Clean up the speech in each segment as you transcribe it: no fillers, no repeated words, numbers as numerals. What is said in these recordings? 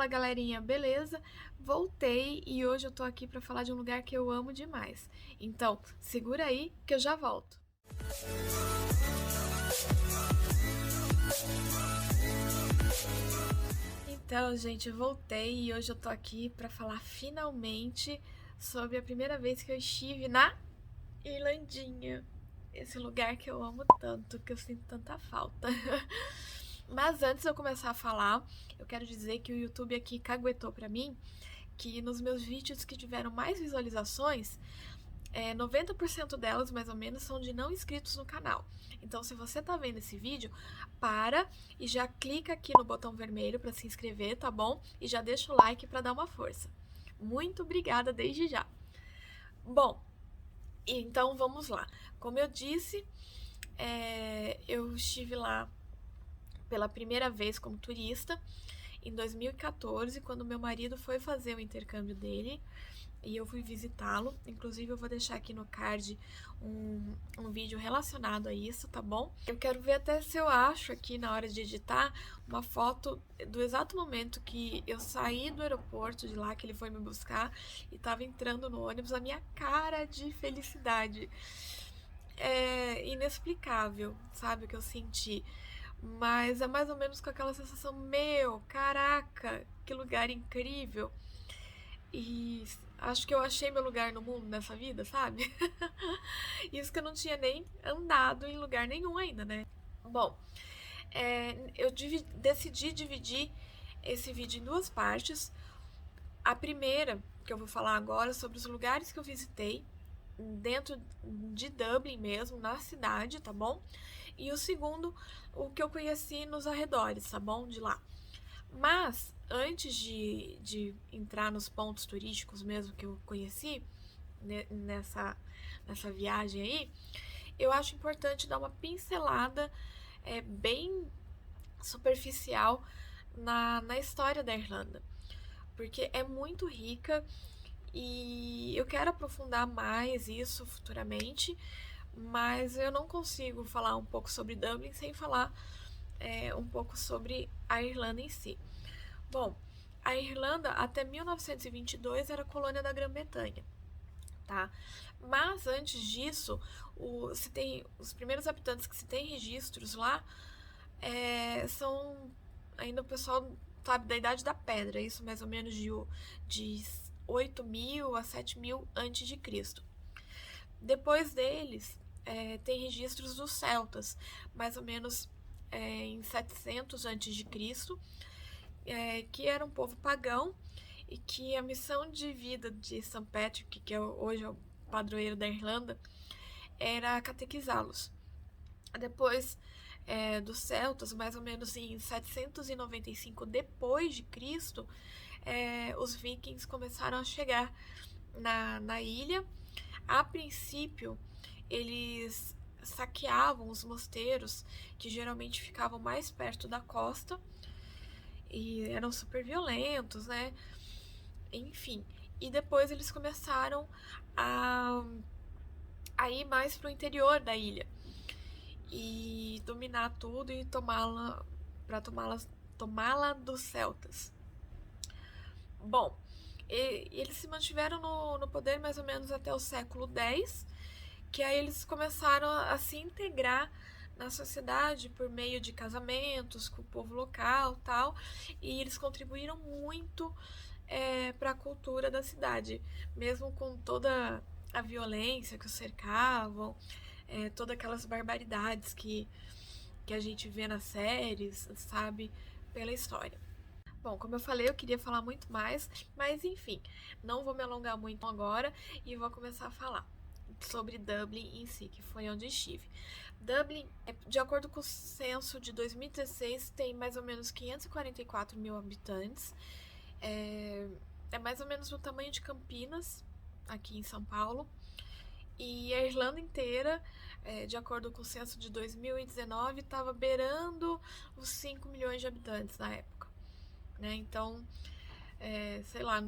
Fala galerinha, beleza? Voltei e hoje eu tô aqui pra falar de um lugar que eu amo demais. Então, segura aí que eu já volto. Então, gente, voltei e hoje eu tô aqui pra falar finalmente sobre a primeira vez que eu estive na Irlandinha. Esse lugar que eu amo tanto, que eu sinto tanta falta. Mas antes de eu começar a falar, eu quero dizer que o YouTube aqui caguetou pra mim que nos meus vídeos que tiveram mais visualizações, 90% delas, mais ou menos, são de não inscritos no canal. Então, se você tá vendo esse vídeo, para e já clica aqui no botão vermelho para se inscrever, tá bom? E já deixa o like para dar uma força. Muito obrigada desde já. Bom, então vamos lá. Como eu disse, eu estive lá pela primeira vez como turista em 2014, quando meu marido foi fazer o intercâmbio dele e eu fui visitá-lo. Inclusive, eu vou deixar aqui no card um vídeo relacionado a isso, tá bom? Eu quero ver até se eu acho aqui na hora de editar uma foto do exato momento que eu saí do aeroporto de lá, que ele foi me buscar e tava entrando no ônibus, a minha cara de felicidade. É inexplicável, sabe, o que eu senti. Mas é mais ou menos com aquela sensação, meu, caraca, que lugar incrível. E acho que eu achei meu lugar no mundo nessa vida, sabe? Isso que eu não tinha nem andado em lugar nenhum ainda, né? Bom, eu decidi dividir esse vídeo em duas partes. A primeira, que eu vou falar agora, sobre os lugares que eu visitei dentro de Dublin mesmo, na cidade, tá bom? E o segundo, o que eu conheci nos arredores, tá bom? De lá. Mas, antes de entrar nos pontos turísticos mesmo que eu conheci, nessa viagem aí, eu acho importante dar uma pincelada bem superficial na história da Irlanda. Porque é muito rica e eu quero aprofundar mais isso futuramente, mas eu não consigo falar um pouco sobre Dublin sem falar um pouco sobre a Irlanda em si. Bom, a Irlanda até 1922 era colônia da Grã-Bretanha, tá? Mas antes disso, os primeiros habitantes que se tem registros lá são ainda o pessoal, sabe, da Idade da Pedra, isso mais ou menos de 8.000 a 7.000 antes de Cristo. Depois deles, tem registros dos celtas, mais ou menos em 700 antes de Cristo, que era um povo pagão e que a missão de vida de St. Patrick, que hoje é o padroeiro da Irlanda, era catequizá-los. Depois dos celtas, mais ou menos em 795 depois de Cristo, os vikings começaram a chegar na ilha. A princípio, eles saqueavam os mosteiros, que geralmente ficavam mais perto da costa, e eram super violentos, né? Enfim. E depois eles começaram a ir mais pro interior da ilha e dominar tudo e tomá-la dos celtas. Bom, eles se mantiveram no poder mais ou menos até o século X, que aí eles começaram a se integrar na sociedade por meio de casamentos com o povo local, tal, e eles contribuíram muito para a cultura da cidade, mesmo com toda a violência que os cercavam, todas aquelas barbaridades que a gente vê nas séries, sabe, pela história. Bom, como eu falei, eu queria falar muito mais, mas enfim, não vou me alongar muito agora e vou começar a falar sobre Dublin em si, que foi onde estive. Dublin, de acordo com o censo de 2016, tem mais ou menos 544 mil habitantes. É mais ou menos o tamanho de Campinas, aqui em São Paulo. E a Irlanda inteira, de acordo com o censo de 2019, estava beirando os 5 milhões de habitantes na época. Né? Então, sei lá,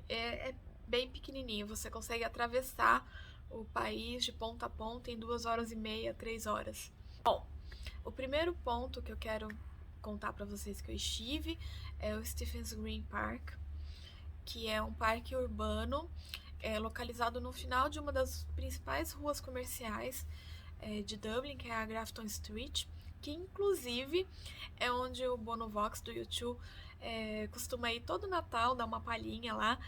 é bem pequenininho. Você consegue atravessar o país de ponta a ponta em 2 horas e meia, 3 horas. Bom, o primeiro ponto que eu quero contar para vocês que eu estive é o Stephen's Green Park, que é um parque urbano localizado no final de uma das principais ruas comerciais de Dublin, que é a Grafton Street, que inclusive é onde o Bono Vox do YouTube costuma ir todo Natal, dar uma palhinha lá,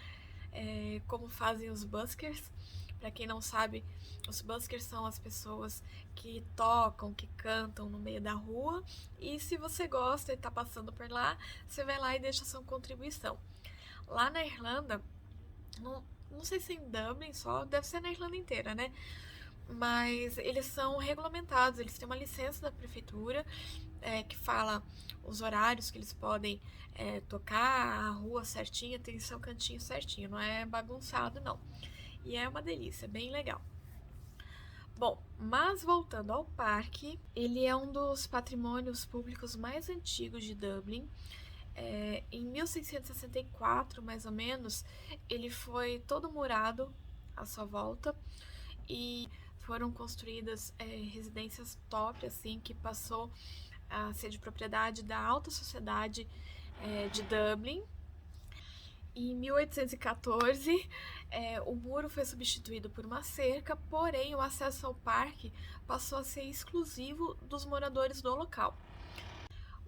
como fazem os buskers. Para quem não sabe, os buskers são as pessoas que tocam, que cantam no meio da rua, e se você gosta e tá passando por lá, você vai lá e deixa sua contribuição. Lá na Irlanda, não sei se em Dublin só, deve ser na Irlanda inteira, né? Mas eles são regulamentados, eles têm uma licença da prefeitura que fala os horários que eles podem tocar, a rua certinha, tem seu cantinho certinho, não é bagunçado não. E é uma delícia, bem legal. Bom, mas voltando ao parque, ele é um dos patrimônios públicos mais antigos de Dublin. Em 1664, mais ou menos, ele foi todo murado à sua volta e foram construídas residências top, assim, que passou a ser de propriedade da alta sociedade de Dublin. Em 1814, o muro foi substituído por uma cerca, porém o acesso ao parque passou a ser exclusivo dos moradores do local.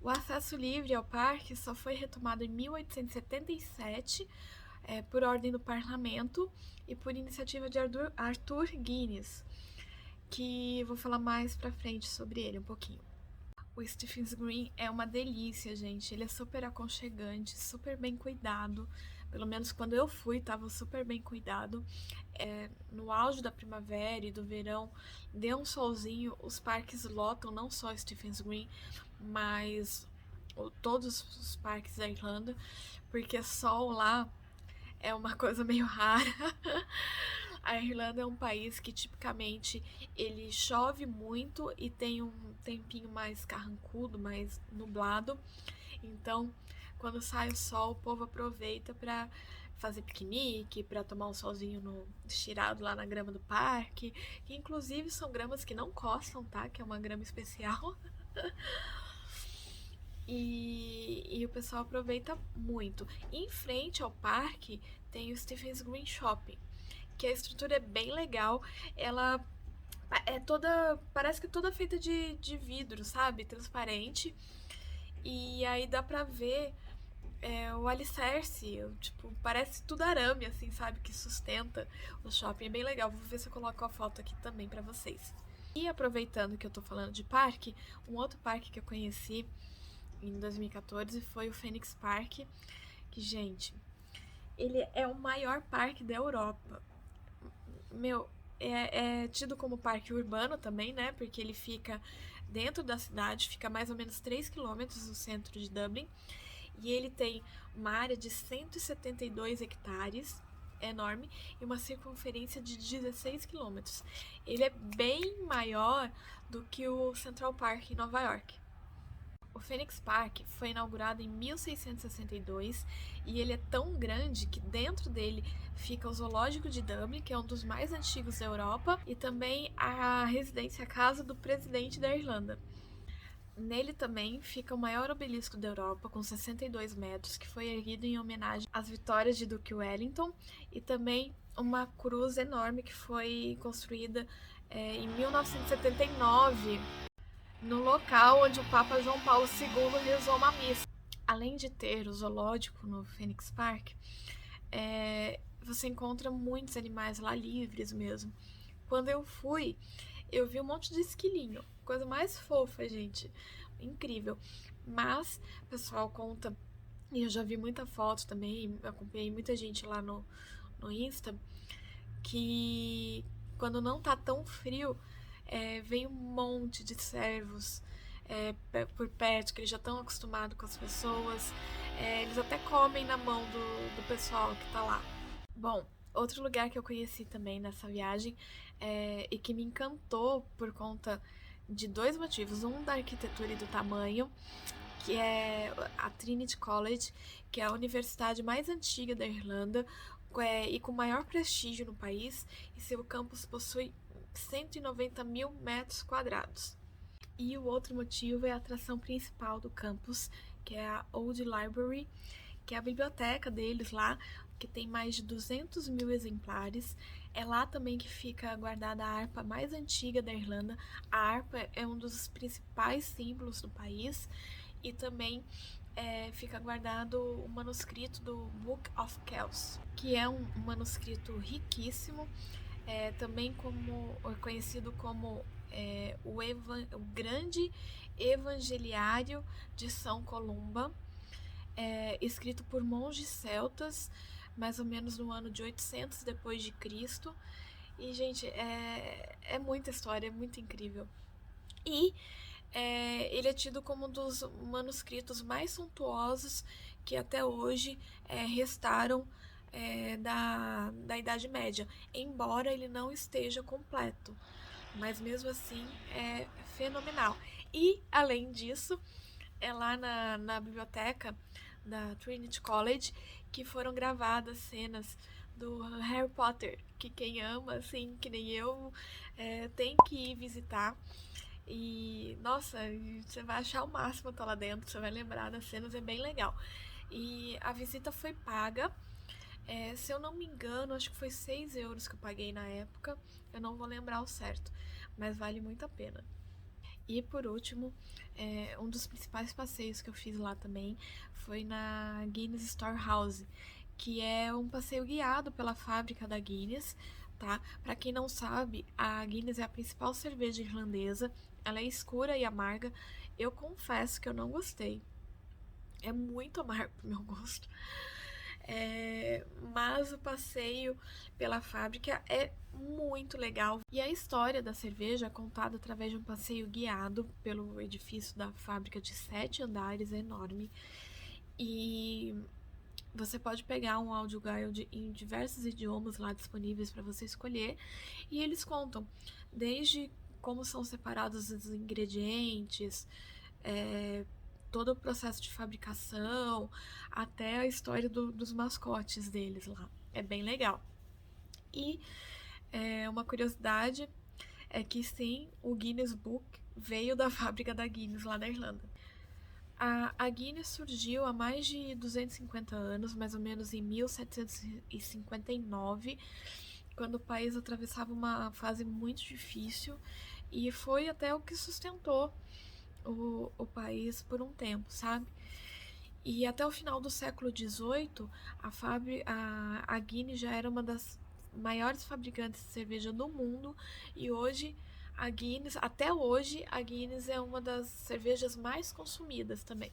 O acesso livre ao parque só foi retomado em 1877 por ordem do parlamento e por iniciativa de Arthur Guinness, que vou falar mais pra frente sobre ele um pouquinho. O Stephen's Green é uma delícia, gente. Ele é super aconchegante, super bem cuidado. Pelo menos quando eu fui, estava super bem cuidado. No auge da primavera e do verão, deu um solzinho, os parques lotam, não só Stephen's Green, mas todos os parques da Irlanda, porque sol lá é uma coisa meio rara. A Irlanda é um país que tipicamente ele chove muito e tem um tempinho mais carrancudo, mais nublado. Então, quando sai o sol, o povo aproveita para fazer piquenique, para tomar um solzinho estirado lá na grama do parque, que inclusive são gramas que não coçam, tá? Que é uma grama especial. E o pessoal aproveita muito. Em frente ao parque tem o Stephen's Green Shopping, que a estrutura é bem legal. Ela é toda, parece que toda feita de vidro, sabe? Transparente. E aí dá pra ver o alicerce, tipo, parece tudo arame, assim, sabe? Que sustenta o shopping. É bem legal. Vou ver se eu coloco a foto aqui também pra vocês. E aproveitando que eu tô falando de parque, um outro parque que eu conheci em 2014 foi o Phoenix Park, que, gente, ele é o maior parque da Europa. Meu, é tido como parque urbano também, né? Porque ele fica dentro da cidade, fica mais ou menos 3 quilômetros do centro de Dublin. E ele tem uma área de 172 hectares, é enorme, e uma circunferência de 16 quilômetros. Ele é bem maior do que o Central Park em Nova York. O Phoenix Park foi inaugurado em 1662 e ele é tão grande que dentro dele fica o Zoológico de Dublin, que é um dos mais antigos da Europa, e também a residência, a casa do presidente da Irlanda. Nele também fica o maior obelisco da Europa, com 62 metros, que foi erguido em homenagem às vitórias de Duke Wellington, e também uma cruz enorme que foi construída em 1979, no local onde o Papa João Paulo II rezou uma missa. Além de ter o zoológico no Phoenix Park, você encontra muitos animais lá livres mesmo. Quando eu fui, eu vi um monte de esquilinho, coisa mais fofa, gente, incrível. Mas o pessoal conta, e eu já vi muita foto também, acompanhei muita gente lá no Insta, que quando não tá tão frio, vem um monte de cervos por perto, que eles já estão acostumados com as pessoas. Eles até comem na mão do pessoal que tá lá. Bom, outro lugar que eu conheci também nessa viagem e que me encantou por conta de dois motivos. Um, da arquitetura e do tamanho, que é a Trinity College, que é a universidade mais antiga da Irlanda e com maior prestígio no país, e seu campus possui 190 mil metros quadrados. E o outro motivo é a atração principal do campus, que é a Old Library, que é a biblioteca deles lá, que tem mais de 200 mil exemplares. É lá também que fica guardada a harpa mais antiga da Irlanda. A harpa é um dos principais símbolos do país e também fica guardado o manuscrito do Book of Kells, que é um manuscrito riquíssimo, também conhecido como o Grande Evangeliário de São Columba, escrito por monges celtas, mais ou menos no ano de 800 depois de Cristo. E, gente, é muita história, é muito incrível. E ele é tido como um dos manuscritos mais suntuosos que até hoje restaram da Idade Média, embora ele não esteja completo, mas mesmo assim é fenomenal. E, além disso, é lá na biblioteca da Trinity College que foram gravadas cenas do Harry Potter, que quem ama, assim, que nem eu, tem que ir visitar. E, nossa, você vai achar o máximo estar lá dentro, você vai lembrar das cenas, é bem legal. E a visita foi paga, se eu não me engano, acho que foi 6 euros que eu paguei na época, eu não vou lembrar o certo, mas vale muito a pena. E por último, um dos principais passeios que eu fiz lá também foi na Guinness Storehouse, que é um passeio guiado pela fábrica da Guinness, tá? Para quem não sabe, a Guinness é a principal cerveja irlandesa, ela é escura e amarga. Eu confesso que eu não gostei. É muito amargo pro meu gosto. Mas o passeio pela fábrica é muito legal. E a história da cerveja é contada através de um passeio guiado pelo edifício da fábrica de 7 andares, é enorme. E você pode pegar um audioguide em diversos idiomas lá disponíveis para você escolher. E eles contam desde como são separados os ingredientes, é, todo o processo de fabricação, até a história dos mascotes deles lá. É bem legal. E uma curiosidade é que sim, o Guinness Book veio da fábrica da Guinness lá da Irlanda. A Guinness surgiu há mais de 250 anos, mais ou menos em 1759, quando o país atravessava uma fase muito difícil e foi até o que sustentou o país por um tempo, sabe? E até o final do século XVIII, a Guinness já era uma das maiores fabricantes de cerveja do mundo e hoje até hoje, a Guinness é uma das cervejas mais consumidas também.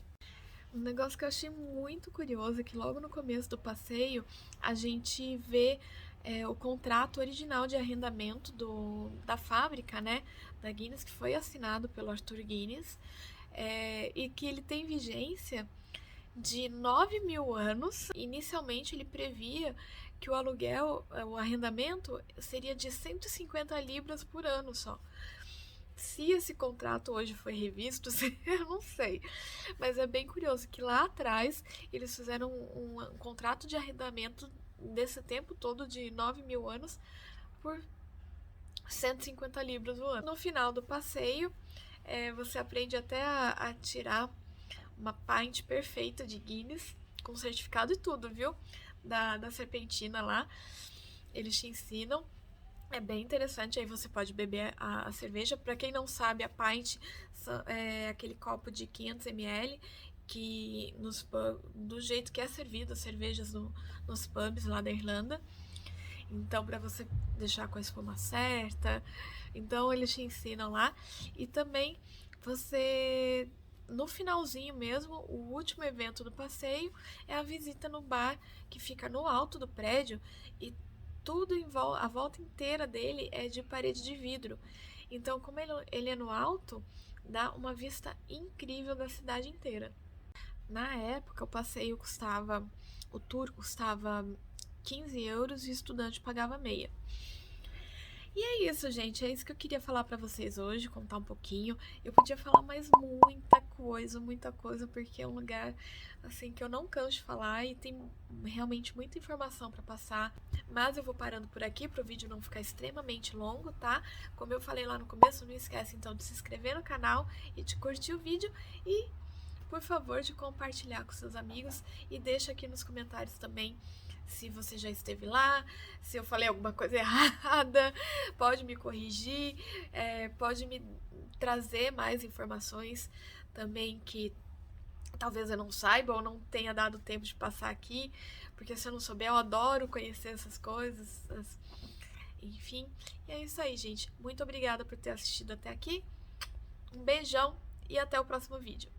Um negócio que eu achei muito curioso é que logo no começo do passeio a gente vê o contrato original de arrendamento da fábrica, né, da Guinness, que foi assinado pelo Arthur Guinness, e que ele tem vigência de 9.000 anos. Inicialmente ele previa que o aluguel, o arrendamento, seria de 150 libras por ano só. Se esse contrato hoje foi revisto, eu não sei. Mas é bem curioso que lá atrás eles fizeram um contrato de arrendamento desse tempo todo de 9.000 anos por 150 libras o ano. No final do passeio, você aprende até a tirar uma pint perfeita de Guinness, com certificado e tudo, viu? Da serpentina lá. Eles te ensinam. É bem interessante, aí você pode beber a cerveja. Para quem não sabe, a pint é aquele copo de 500 ml que do jeito que é servido as cervejas nos pubs lá da Irlanda. Então, para você deixar com a espuma certa, então eles te ensinam lá. E também você, no finalzinho mesmo, o último evento do passeio é a visita no bar que fica no alto do prédio e tudo a volta inteira dele é de parede de vidro. Então, como ele é no alto, dá uma vista incrível da cidade inteira. Na época, o tour custava 15 euros e o estudante pagava meia. E é isso, gente. É isso que eu queria falar pra vocês hoje, contar um pouquinho. Eu podia falar mais muita coisa, porque é um lugar assim que eu não canso de falar e tem realmente muita informação pra passar. Mas eu vou parando por aqui para o vídeo não ficar extremamente longo, tá? Como eu falei lá no começo, não esquece então de se inscrever no canal e de curtir o vídeo e, por favor, de compartilhar com seus amigos e deixa aqui nos comentários também se você já esteve lá, se eu falei alguma coisa errada, pode me corrigir, pode me trazer mais informações também que talvez eu não saiba ou não tenha dado tempo de passar aqui, porque se eu não souber, eu adoro conhecer essas coisas, enfim. E é isso aí, gente. Muito obrigada por ter assistido até aqui. Um beijão e até o próximo vídeo.